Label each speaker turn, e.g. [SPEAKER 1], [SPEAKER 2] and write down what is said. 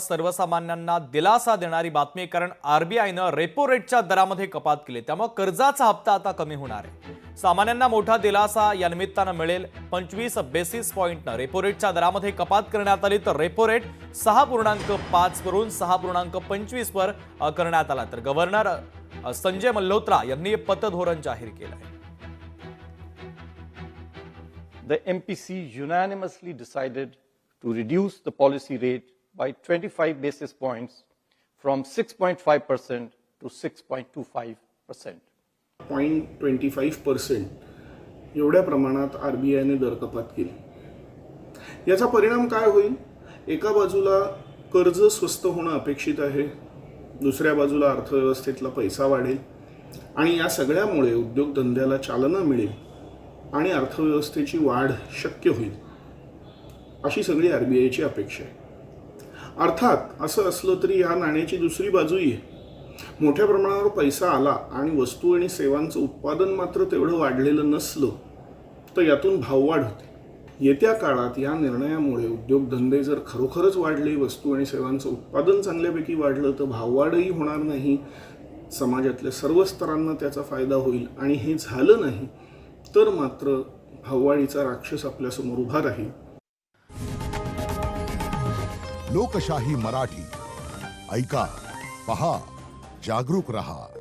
[SPEAKER 1] सर्वसामान्यांना दिलासा देणारी बातमी, कारण आरबीआयनं रेपो रेटच्या दरामध्ये कपात केली, त्यामुळे कर्जाचा हप्ता आता कमी होणार आहे. सामान्यांना मोठा दिलासा या निमित्तानं मिळेल. 25 बेसिस पॉइंटनं रेपो रेटच्या दरामध्ये कपात करण्यात आली, तर रेपो रेट 6.5 वरून 6.25 वर करण्यात आला. तर गव्हर्नर संजय मल्होत्रा यांनी पतधोरण जाहीर केलं आहे.
[SPEAKER 2] The MPC unanimously decided to reduce the policy rate by 25 basis points from 6.5% to 6.25%.
[SPEAKER 3] 0.25% एवढ्या प्रमाणात आरबीआयने दर कपात केली. याचा परिणाम काय होईल? एका बाजूला कर्ज स्वस्त होणं अपेक्षित आहे, दुसऱ्या बाजूला अर्थव्यवस्थेतला पैसा वाढेल आणि या सगळ्यामुळे उद्योगधंद्याला चालना मिळेल आणि अर्थव्यवस्थेची वाढ शक्य होईल, अशी सगळी आरबीआयची अपेक्षा आहे. अर्थात असं असलं तरी या नाण्याची दुसरी बाजूही आहे. मोठ्या प्रमाणावर पैसा आला आणि वस्तू आणि सेवांचं उत्पादन मात्र तेवढं वाढलेलं नसलं तर यातून भाववाढ होते. येत्या काळात या निर्णयामुळे उद्योगधंदे जर खरोखरच वाढले, वस्तू आणि सेवांचं उत्पादन चांगल्यापैकी वाढलं, तर भाववाढही होणार नाही, समाजातल्या सर्व स्तरांना त्याचा फायदा होईल. आणि हे झालं नाही तर मात्र भाववाढीचा राक्षस आपल्यासमोर उभा राहील.
[SPEAKER 4] लोकशाही मराठी ऐका, पहा, जागरूक रहा.